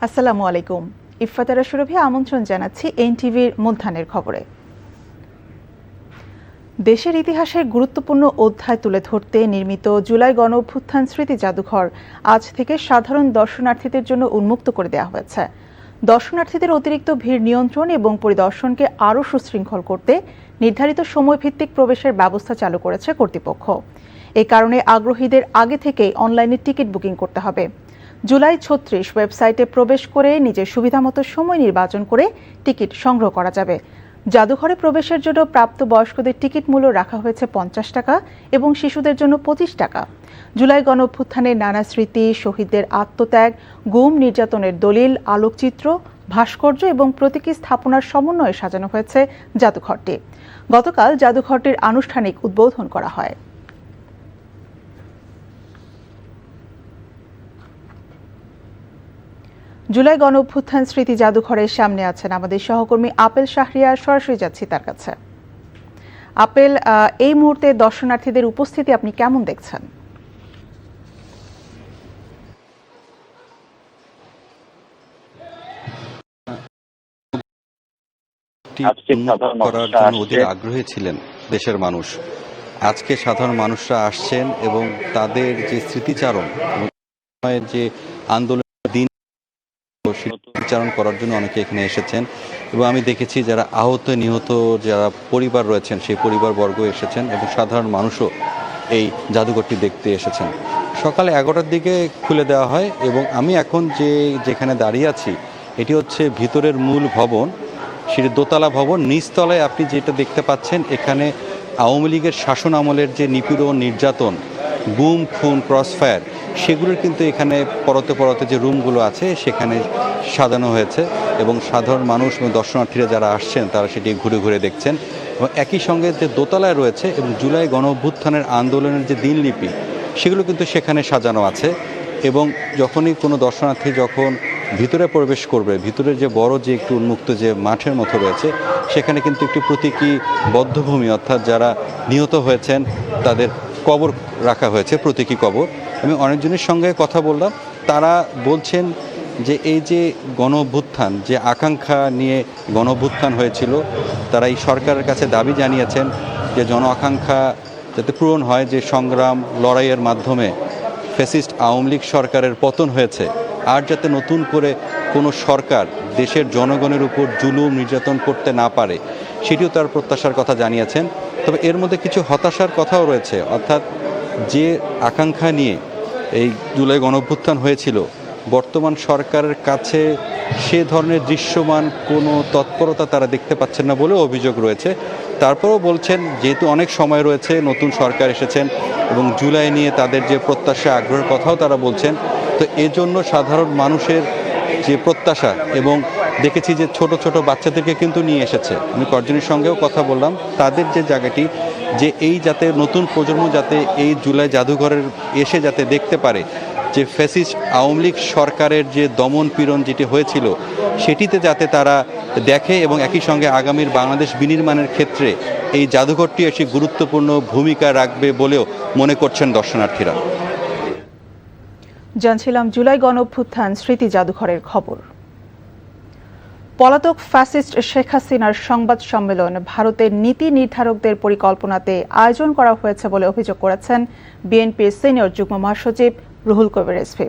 আসসালামু আলাইকুম। ইফফাতারা সুরভি আমন্ত্রণ জানাচ্ছি এনটিভির মধ্যাহ্নের খবরে। দেশের ইতিহাসের গুরুত্বপূর্ণ অধ্যায় তুলে ধরতে নির্মিত জুলাই গণ অভ্যুত্থান স্মৃতি জাদুঘর আজ থেকে সাধারণ দর্শনার্থীদের জন্য উন্মুক্ত করে দেওয়া হয়েছে। দর্শনার্থীদের অতিরিক্ত ভিড় নিয়ন্ত্রণ এবং পরিদর্শনকে আরও সুশৃঙ্খল করতে নির্ধারিত সময়ভিত্তিক প্রবেশের ব্যবস্থা চালু করেছে কর্তৃপক্ষ। এ কারণে আগ্রহীদের আগে থেকেই অনলাইনে টিকিট বুকিং করতে হবে। জুলাই ৩৬ ওয়েবসাইটে প্রবেশ করে নিজের সুবিধামতো সময় নির্বাচন করে টিকিট সংগ্রহ করা যাবে। জাদুঘরে প্রবেশের জন্য প্রাপ্তবয়স্কদের টিকিট মূল্য রাখা হয়েছে ৫০ টাকা এবং শিশুদের জন্য ২৫ টাকা। জুলাই গণ অভ্যুত্থানের নানা স্মৃতি, শহীদদের আত্মত্যাগ, গুম নির্যাতনের দলিল, আলোকচিত্র, ভাস্কর্য এবং প্রতীকী স্থাপনার সমন্বয়ে সাজানো হয়েছে জাদুঘরটি। গতকাল জাদুঘরটির আনুষ্ঠানিক উদ্বোধন করা হয়। জুলাই গণ অভ্যুত্থান স্মৃতি জাদুঘরের সামনে আছেন আমাদের সহকর্মী আপেল শাহরিয়ার। সরাসরি যাচ্ছি তার কাছে। আপেল, এই মুহূর্তে দর্শনার্থীদের উপস্থিতি আপনি কেমন দেখছেন? করার জন্য অধীর আগ্রহী ছিলেন দেশের মানুষ। আজকে সাধারণ মানুষরা আসছেন এবং তাদের যে স্মৃতিচারণ, যে আন্দোলন স্মৃতিচারণ করার জন্য অনেকে এখানে এসেছেন এবং আমি দেখেছি যারা আহত নিহত যারা পরিবার রয়েছেন সেই পরিবারবর্গ এসেছেন এবং সাধারণ মানুষও এই জাদুঘরটি দেখতে এসেছেন। সকালে 11টার দিকে খুলে দেওয়া হয় এবং আমি এখন যেখানে দাঁড়িয়ে আছি এটি হচ্ছে ভিতরের মূল ভবন, সেটি দোতলা ভবন। নিচতলায় আপনি যেটা দেখতে পাচ্ছেন এখানে আওয়ামী লীগের শাসন আমলের যে নিপীড়ন, নির্যাতন, গুম, খুন, ক্রসফায়ার, সেগুলোর কিন্তু এখানে পরতে পরতে যে রুমগুলো আছে সেখানে সাজানো হয়েছে এবং সাধারণ মানুষ এবং দর্শনার্থীরা যারা আসছেন তারা সেটি ঘুরে ঘুরে দেখছেন। এবং একই সঙ্গে যে দোতলায় রয়েছে এবং জুলাই গণ অভ্যুত্থানের আন্দোলনের যে দিনলিপি সেগুলো কিন্তু সেখানে সাজানো আছে। এবং যখনই কোনো দর্শনার্থী যখন ভিতরে প্রবেশ করবে, ভিতরে যে বড় যে একটু উন্মুক্ত যে মাঠের মতো রয়েছে সেখানে কিন্তু একটি প্রতীকী বধ্যভূমি, অর্থাৎ যারা নিহত হয়েছেন তাদের কবর রাখা হয়েছে, প্রতীকী কবর। আমি অনেকজনের সঙ্গে কথা বললাম, তারা বলছেন যে এই যে গণ অভ্যুত্থান, যে আকাঙ্ক্ষা নিয়ে গণ অভ্যুত্থান হয়েছিল, তারা এই সরকারের কাছে দাবি জানিয়েছেন যে জন আকাঙ্ক্ষা যাতে পূরণ হয়, যে সংগ্রাম লড়াইয়ের মাধ্যমে ফ্যাসিস্ট আওয়ামী লীগ সরকারের পতন হয়েছে, আর যাতে নতুন করে কোনো সরকার দেশের জনগণের উপর জুলুম নির্যাতন করতে না পারে, সেটিও তার প্রত্যাশার কথা জানিয়েছেন। তবে এর মধ্যে কিছু হতাশার কথাও রয়েছে, অর্থাৎ যে আকাঙ্ক্ষা নিয়ে এই জুলাই গণঅভ্যুত্থান হয়েছিল বর্তমান সরকারের কাছে সে ধরনের দৃশ্যমান কোনো তৎপরতা তারা দেখতে পাচ্ছেন না বলেও অভিযোগ রয়েছে। তারপরেও বলছেন যেহেতু অনেক সময় রয়েছে, নতুন সরকার এসেছেন এবং জুলাই নিয়ে তাদের যে প্রত্যাশা, আগ্রহের কথাও তারা বলছেন। তো এজন্য সাধারণ মানুষের যে প্রত্যাশা, এবং দেখেছি যে ছোট ছোট বাচ্চাদেরকে কিন্তু নিয়ে এসেছে, আমি কয়েকজনের সঙ্গেও কথা বললাম, তাদের যে জায়গাটি যে এই যাতে নতুন প্রজন্ম যাতে এই জুলাই জাদুঘরের এসে যাতে দেখতে পারে যে ফ্যাসিস্ট আওয়ামী লীগ সরকারের যে দমন পীড়ন যেটি হয়েছিল সেটিতে যাতে তারা দেখে এবং একই সঙ্গে আগামীর বাংলাদেশ বিনির্মাণের ক্ষেত্রে এই জাদুঘরটি এসে গুরুত্বপূর্ণ ভূমিকা রাখবে বলেও মনে করছেন দর্শনার্থীরা। জানছিলাম জুলাই গণ অভ্যুত্থান স্মৃতি জাদুঘরের খবর। পলাতক ফ্যাসিস্ট শেখ হাসিনার সংবাদ সম্মেলন ভারতের নীতি নির্ধারকদের পরিকল্পনাতে আয়োজন করা হয়েছে বলে অভিযোগ করেছেন বিএনপির সিনিয়র যুগ্ম মহাসচিব রুহুল কবির রিজভী।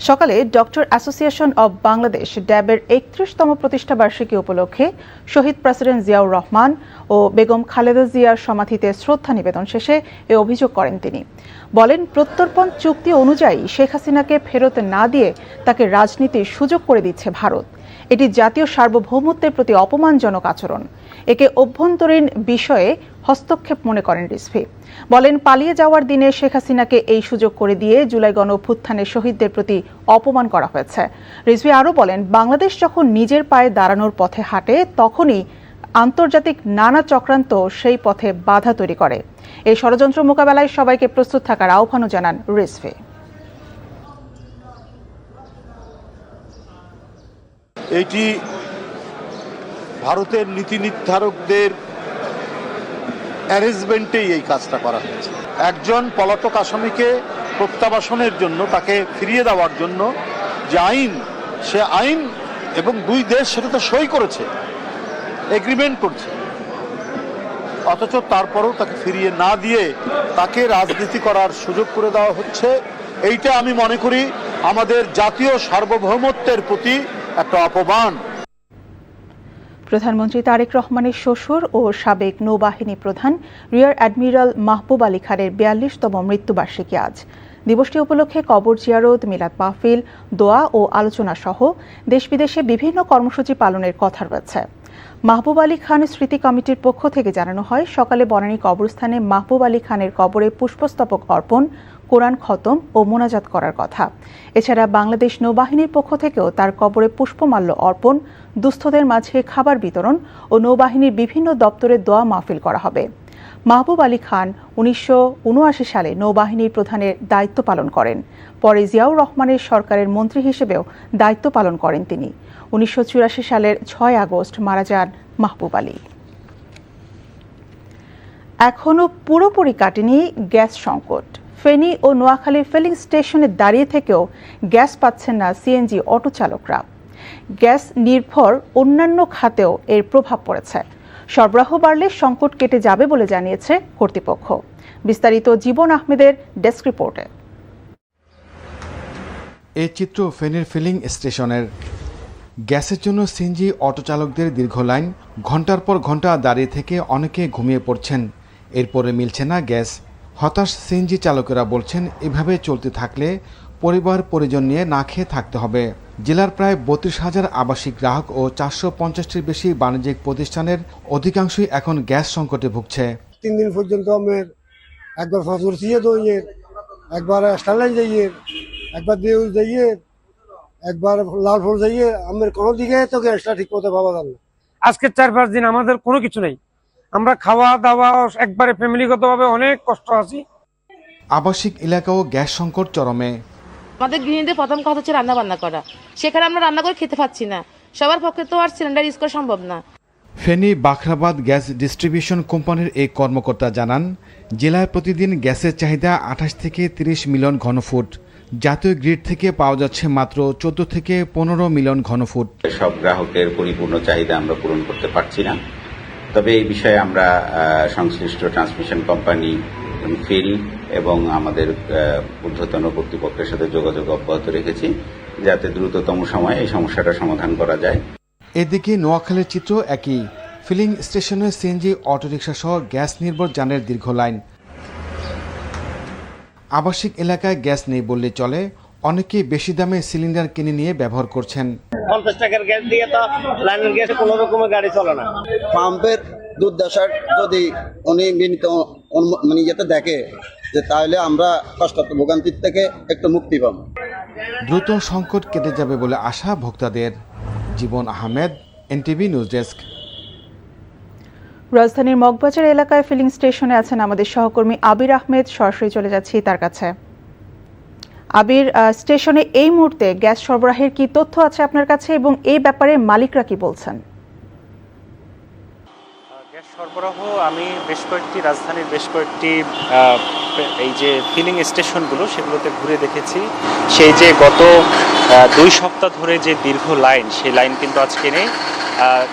সকালে ডক্টর অ্যাসোসিয়েশন অব বাংলাদেশ ড্যাবের ৩১তম প্রতিষ্ঠাবার্ষিকী উপলক্ষে শহীদ প্রেসিডেন্ট জিয়াউর রহমান ও বেগম খালেদা জিয়ার সমাধিতে শ্রদ্ধা নিবেদন শেষে এ অভিযোগ করেন তিনি। বলেন, প্রত্যর্পণ চুক্তি অনুযায়ী শেখ হাসিনাকে ফেরত না দিয়ে তাকে রাজনীতির সুযোগ করে দিচ্ছে ভারত। এটি জাতীয় সার্বভৌমত্বের প্রতি অপমানজনক আচরণ। একে অভ্যন্তরীণ বিষয়ে হস্তক্ষেপ মনে করেন রিজভী। বলেন, পালিয়ে যাওয়ার দিনে শেখ হাসিনাকে এই সুযোগ করে দিয়ে জুলাই গণ অভ্যুত্থানের শহীদদের প্রতি অপমান করা হয়েছে। রিজভী আরও বলেন, বাংলাদেশ যখন নিজের পায়ে দাঁড়ানোর পথে হাঁটে তখনই আন্তর্জাতিক নানা চক্রান্ত সেই পথে বাধা তৈরি করে। এই ষড়যন্ত্র মোকাবেলায় সবাইকে প্রস্তুত থাকার আহ্বানও জানান রিজভী। এটি ভারতের নীতি নির্ধারকদের অ্যারেঞ্জমেন্টেই এই কাজটা করা হয়েছে। একজন পলাতক আসামিকে প্রত্যাবাসনের জন্য, তাকে ফিরিয়ে দেওয়ার জন্য যে আইন সে আইন এবং দুই দেশ সেটাতে সই করেছে, এগ্রিমেন্ট করছে, অথচ তারপরেও তাকে ফিরিয়ে না দিয়ে তাকে রাজনীতি করার সুযোগ করে দেওয়া হচ্ছে। এইটা আমি মনে করি আমাদের জাতীয় সার্বভৌমত্বের প্রতি একটা অপমান। প্রধানমন্ত্রী তারেক রহমানের শ্বশুর ও সাবেক নৌবাহিনী প্রধান রিয়ার অ্যাডমিরাল মাহবুব আলী খানের ৪২তম মৃত্যুবার্ষিকী আজ। দিবসটি উপলক্ষে কবর জিয়ারত, মিলাদ মাহফিল, দোয়া ও আলোচনা সহ দেশ বিদেশে বিভিন্ন কর্মসূচি পালনের কথা রয়েছে। মাহবুব আলী খান স্মৃতি কমিটির পক্ষ থেকে জানানো হয়, সকালে বনানী কবরস্থানে মাহবুব আলী খানের কবরে পুষ্পস্তবক অর্পণ, কোরআন খতম ও মোনাজাত করার কথা। এছাড়া বাংলাদেশ নৌবাহিনীর পক্ষ থেকেও তার কবরে পুষ্পমাল্য অর্পণ, দুস্থদের মাঝে খাবার বিতরণ ও নৌবাহিনীর বিভিন্ন দপ্তরে দোয়া মাহফিল করা হবে। মাহবুব আলী খান ১৯৭৯ সালে নৌবাহিনীর প্রধানের দায়িত্ব পালন করেন। পরে জিয়াউর রহমানের সরকারের মন্ত্রী হিসেবেও দায়িত্ব পালন করেন তিনি। ১৯৮৪ সালের ৬ আগস্ট মারা যান মাহবুব আলী। এখনও পুরোপুরি কাটেনি গ্যাস সংকট। ফেনী ও নোয়াখালীর ফিলিং স্টেশনে দাঁড়িয়ে থেকেও গ্যাস পাচ্ছেন না সিএনজি অটো চালকরা। গ্যাস নির্ভর অন্যান্য খাতেও এর প্রভাব পড়েছে। সরবরাহ বাড়লে সংকট কেটে যাবে বলে জানিয়েছে কর্তৃপক্ষ। বিস্তারিত জীবন আহমেদের ডেস্ক রিপোর্টে। এই চিত্র ফেনীর ফিলিং স্টেশনের। গ্যাসের জন্য সিএনজি অটো চালকদের দীর্ঘ লাইন, ঘন্টার পর ঘন্টা দাঁড়িয়ে থেকে অনেকে ঘুমিয়ে পড়ছেন। এরপরে মিলছে না গ্যাস। হতাশ সিএনজি চালকেরা বলছেন, এভাবে চলতে থাকলে পরিবার পরিজন নিয়ে না খেয়ে থাকতে হবে। জেলার প্রায় ৩২,০০০ আবাসিক গ্রাহক ও ৪৫০টির বেশি বাণিজ্যিক প্রতিষ্ঠানের অধিকাংশই এখন গ্যাস সংকটে ভুগছে। ৩ দিন পর্যন্ত আমার একবার ফাঁসুর সিয়ে দইয়ে, একবার স্টারলাইন যাইয়ে, একবার দেউল যাইয়ে, একবার লাল ফল যাইয়ে, আমার কোনো দিকে তো গ্যাসটা ঠিক মতো পাওয়া যাবে না। আজকে ৪-৫ দিন আমাদের কোনো কিছু নেই। আমরা খাওয়া দাওয়া একবারে ফ্যামিলিগতভাবে অনেক কষ্ট আছি। আবাসিক এলাকাও গ্যাস সংকট চরমে। আমাদের গৃহিণীদের প্রথম কথা হচ্ছে রান্না বান্না করা, সেখানে আমরা রান্না করে খেতে পাচ্ছি না। সবার পক্ষে তো আর সিলিন্ডার ইউজ করা সম্ভব না। ফেনী বাখরাবাদ গ্যাস ডিস্ট্রিবিউশন কোম্পানির এই কর্মকর্তা জানান, জেলায় প্রতিদিন গ্যাসের চাহিদা ২৮ থেকে ৩০ মিলিয়ন ঘনফুট। জাতীয় গ্রিড থেকে পাওয়া যাচ্ছে মাত্র ১৪ থেকে ১৫ মিলিয়ন ঘনফুট। সব গ্রাহকের পরিপূর্ণ চাহিদা আমরা পূরণ করতে পারছি না। তবে এই বিষয়ে আমরা সংশ্লিষ্ট ট্রান্সমিশন কোম্পানি, ফেরি এবং আমাদের ঊর্ধ্বতন কর্তৃপক্ষের সাথে যোগাযোগ অব্যাহত রেখেছি, যাতে দ্রুততম সময়ে এই সমস্যাটা সমাধান করা যায়। এদিকে নোয়াখালীর চিত্র একই। ফিলিং স্টেশনে সিএনজি অটোরিকশা সহ গ্যাস নির্ভর যানের দীর্ঘ লাইন। আবাসিক এলাকায় গ্যাস নেই বললে চলে, অনেকে বেশি দামে সিলিন্ডার কিনে নিয়ে ব্যবহার করছেন। 50 টাকার গ্যাস দিয়ে তো লাইনের গ্যাসে কোনো রকমের গাড়ি চলে না। পাম্পের দুর্দশার যদি উনি বিনীত মানে ইয়েতে দেখে, যে তাহলে আমরা ভোগান্তির থেকে একটু মুক্তি পাব। দ্রুত সংকট কেটে যাবে বলে আশা ভোক্তাদের। জীবন আহমেদ, এনটিভি নিউজ ডেস্ক। রাজধানীর মগবাজার এলাকায় ফিলিং স্টেশনে আছেন আমাদের সহকর্মী আবির আহমেদ। সরাসরি চলে যাচ্ছি তার কাছে। আবির, স্টেশনে এই মুহূর্তে গ্যাস সরবরাহের কি তথ্য আছে আপনার কাছে, এবং এই ব্যাপারে মালিকরা কি বলছেন? গ্যাস সরবরাহ আমি রাজধানীর বেশ কয়েকটি এই যে ফিলিং স্টেশনগুলো সেগুলোতে ঘুরে দেখেছি। সেই যে গত ২ সপ্তাহ ধরে যে দীর্ঘ লাইন, সেই লাইন কিন্তু আজকে নেই।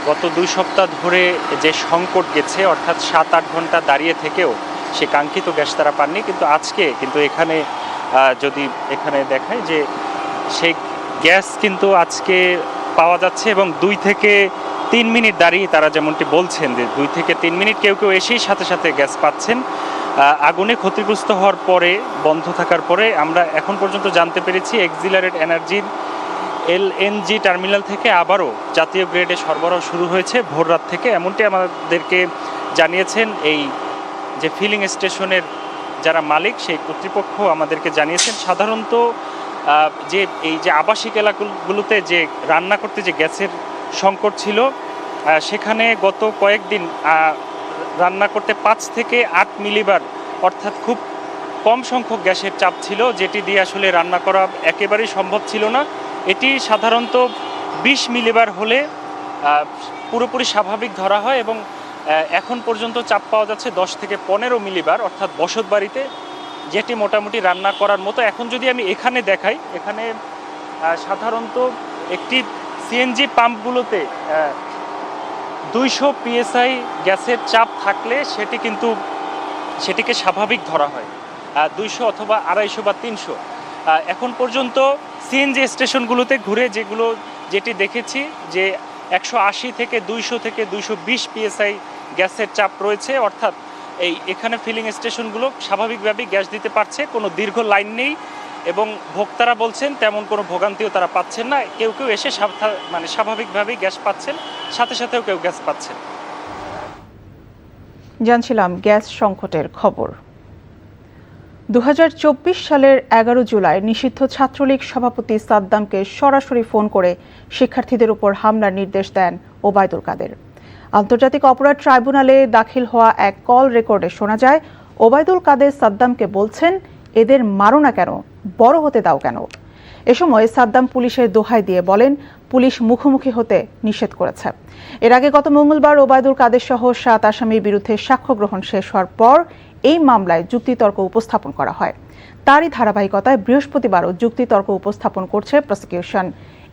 গত ২ সপ্তাহ ধরে যে সংকট গেছে, অর্থাৎ ৭-৮ ঘন্টা দাঁড়িয়ে থেকেও সে কাঙ্ক্ষিত গ্যাস তারা পাননি, কিন্তু আজকে কিন্তু এখানে যদি এখানে দেখায় যে সেই গ্যাস কিন্তু আজকে পাওয়া যাচ্ছে, এবং ২ থেকে ৩ মিনিট দাঁড়িয়ে তারা যেমনটি বলছেন যে ২ থেকে ৩ মিনিট কেউ কেউ এসেই সাথে সাথে গ্যাস পাচ্ছেন। আগুনে ক্ষতিগ্রস্ত হওয়ার পরে, বন্ধ থাকার পরে আমরা এখন পর্যন্ত জানতে পেরেছি এক্সিলারেট এনার্জির এলএনজি টার্মিনাল থেকে আবারও জাতীয় গ্রেডে সরবরাহ শুরু হয়েছে ভোর রাত থেকে, এমনটি আমাদেরকে জানিয়েছেন এই যে ফিলিং স্টেশনের যারা মালিক সেই কর্তৃপক্ষ আমাদেরকে জানিয়েছেন। সাধারণত যে এই যে আবাসিক এলাকাগুলোতে যে রান্না করতে যে গ্যাসের সংকট ছিল, সেখানে গত কয়েকদিন রান্না করতে ৫ থেকে ৮ মিলিবার, অর্থাৎ খুব কম সংখ্যক গ্যাসের চাপ ছিল, যেটি দিয়ে আসলে রান্না করা একেবারেই সম্ভব ছিল না। এটি সাধারণত ২০ মিলিবার হলে পুরোপুরি স্বাভাবিক ধরা হয়, এবং এখন পর্যন্ত চাপ পাওয়া যাচ্ছে ১০ থেকে ১৫ মিলিবার, অর্থাৎ বসত বাড়িতে, যেটি মোটামুটি রান্না করার মতো। এখন যদি আমি এখানে দেখাই, এখানে সাধারণত একটি সিএনজি পাম্পগুলোতে 200 PSI গ্যাসের চাপ থাকলে সেটিকে স্বাভাবিক ধরা হয়, 200 অথবা 250 বা 300। এখন পর্যন্ত সিএনজি স্টেশনগুলোতে ঘুরে যেটি দেখেছি যে 180 থেকে 200 থেকে 220 PSI গ্যাসের চাপ রয়েছে, অর্থাৎ এখানে ফিলিং স্টেশনগুলো স্বাভাবিকভাবেই গ্যাস দিতে পারছে, কোনো দীর্ঘ লাইন নেই এবং ভোক্তারা বলছেন তেমন কোনো ভোগান্তিও তারা পাচ্ছেন না। কেউ এসে স্বাভাবিকভাবেই গ্যাস পাচ্ছেন, সাথে সাথেও কেউ গ্যাস পাচ্ছেন। জানছিলাম গ্যাস সংকটের খবর। 2024 সালের 11 জুলাই নিষিদ্ধ ছাত্রলীগ সভাপতি সাদ্দামকে সরাসরি ফোন করে শিক্ষার্থীদের উপর হামলার নির্দেশ দেন ওবায়দুল কাদের। আন্তর্জাতিক অপরাধ ট্রাইব্যুনালে দাখিল হওয়া এক কল রেকর্ডে শোনা যায় ওবায়দুল কাদের সাদ্দামকে বলছেন, এদের মারো না কেন, বড় হতে দাও কেন। এ সময় সাদ্দাম পুলিশের দোহাই দিয়ে বলেন পুলিশ মুখোমুখি হতে নিষেধ করেছে। এর আগে গত মঙ্গলবার ওবায়দুল কাদের সহ 7 আসামির বিরুদ্ধে সাক্ষ্য গ্রহণ শেষ হওয়ার পর এই মামলায় যুক্তিতর্ক উপস্থাপন করা হয়। তারই ধারাবাহিকতায় বৃহস্পতিবারও যুক্তিতর্ক উপস্থাপন করছে প্রসিকিউশন।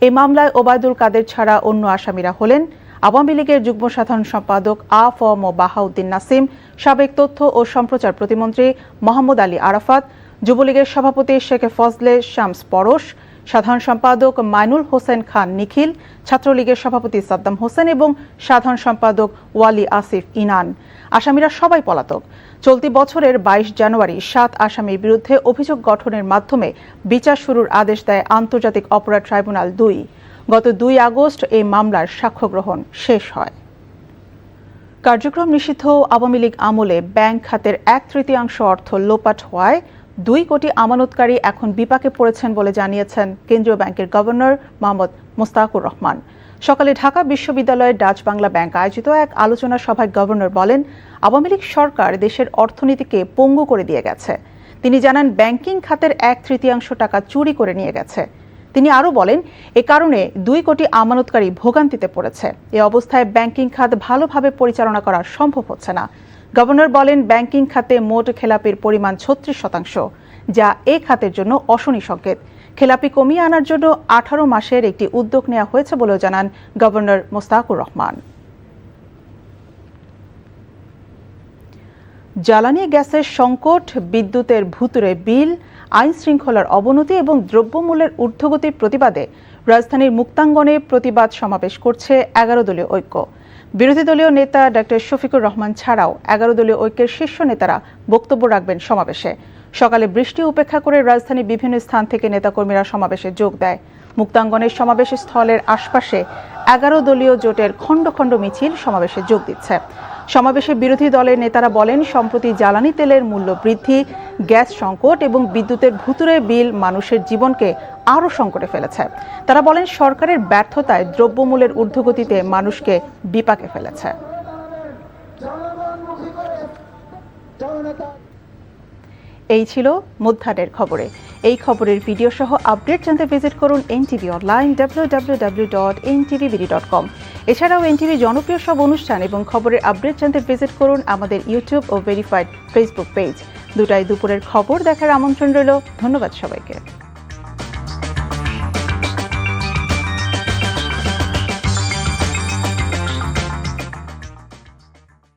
এই মামলায় ওবায়দুল কাদের ছাড়া অন্য আসামিরা হলেন আওয়ামী লীগের যুগ্ম সাধারণ সম্পাদক আ.ফ.ম. বাহাউদ্দিন নাসিম, সাবেক তথ্য ও সম্প্রচার প্রতিমন্ত্রী মোহাম্মদ আলী আরাফাত, যুবলীগের সভাপতি শেখ ফজলে শামস পরশ, সাধারণ সম্পাদক মাইনুল হোসেন খান নিখিল, ছাত্রলীগের সভাপতি সাদ্দাম হোসেন এবং সাধারণ সম্পাদক ওয়ালি আসিফ ইনান। আসামিরা সবাই পলাতক। চলতি বছরের 22 জানুয়ারি 7 আসামির বিরুদ্ধে অভিযোগ গঠনের মাধ্যমে বিচার শুরুর আদেশ দেয় আন্তর্জাতিক অপরাধ ট্রাইব্যুনাল 2। গত 2 আগস্ট এই মামলার সাক্ষ্য গ্রহণ শেষ হয়। কার্যক্রম নিষিদ্ধ আওয়ামী লীগ আমলে ব্যাংক খাতের 1/3 অর্থ লোপাট হওয়ায় 2 কোটি আমানতকারী এখন বিপাকে পড়েছেন বলে জানিয়েছেন কেন্দ্রীয় ব্যাংকের গভর্নর মোহাম্মদ মোস্তাকুর রহমান। সকালে ঢাকা বিশ্ববিদ্যালয়ের ডাচ বাংলা ব্যাংক আয়োজিত এক আলোচনা সভায় গভর্নর বলেন, আওয়ামী লীগ সরকার দেশের অর্থনীতিকে পঙ্গু করে দিয়ে গেছে। তিনি জানান ব্যাংকিং খাতের 1/3 টাকা চুরি করে নিয়ে গেছে। তিনি আরও বলেন, এ কারণে 2 কোটি আমানতকারী ভোগান্তিতে পড়েছে। এ অবস্থায় ব্যাংকিং খাত ভালোভাবে পরিচালনা করা সম্ভব হচ্ছে না। গভর্নর বলেন, ব্যাংকিং খাতে মোট খেলাপির পরিমাণ 36%, যা এ খাতের জন্য অশনি সংকেত। খেলাপি কমিয়ে আনার জন্য 18 মাসের একটি উদ্যোগ নেওয়া হয়েছে বলেও জানান গভর্নর মোস্তাকুর রহমান। জ্বালানি গ্যাসের সংকট, বিদ্যুতের ভুতুড়ে বিল, আইন শৃঙ্খলার অবনতি এবং দ্রব্যমূল্যের ঊর্ধ্বগতির প্রতিবাদে রাজধানীর মুক্তাঙ্গনে প্রতিবাদ সমাবেশ করছে 11 দলীয় ঐক্য। বিরোধী দলীয় নেতা ডক্টর শফিকুর রহমান ছাড়াও 11 দলীয় ঐক্যের শীর্ষ নেতারা বক্তব্য রাখবেন সমাবেশে। সকালে বৃষ্টি উপেক্ষা করে রাজধানীর বিভিন্ন স্থান থেকে নেতাকর্মীরা সমাবেশে যোগ দেয়। মুক্তাঙ্গনের সমাবেশ স্থলের আশপাশে 11 দলীয় জোটের খণ্ড খণ্ড মিছিল সমাবেশে যোগ দিচ্ছে। সমাবেশে বিরোধী দলের নেতারা বলেন, সম্প্রতি জ্বালানি তেলের মূল্য বৃদ্ধি, গ্যাস সংকট এবং বিদ্যুতের ভুতুড়ে বিল মানুষের জীবনকে আরও সংকটে ফেলেছে। তারা বলেন, সরকারের ব্যর্থতায় দ্রব্যমূল্যের ঊর্ধ্বগতিতে মানুষকে বিপাকে ফেলেছে। এই ছিল মধ্যাহ্নের খবরে। এই খবরের ভিডিও সহ আপডেট জানতে ভিজিট করুন এনটিভি অনলাইন www.ntvbd.com। এছাড়াও এনটিভি জনপ্রিয় সব অনুষ্ঠান এবং খবরের আপডেট জানতে ভিজিট করুন আমাদের ইউটিউব ও ভেরিফাইড ফেসবুক পেজ। দুপুরের খবর দেখার আমন্ত্রণ রইল। ধন্যবাদ সবাইকে।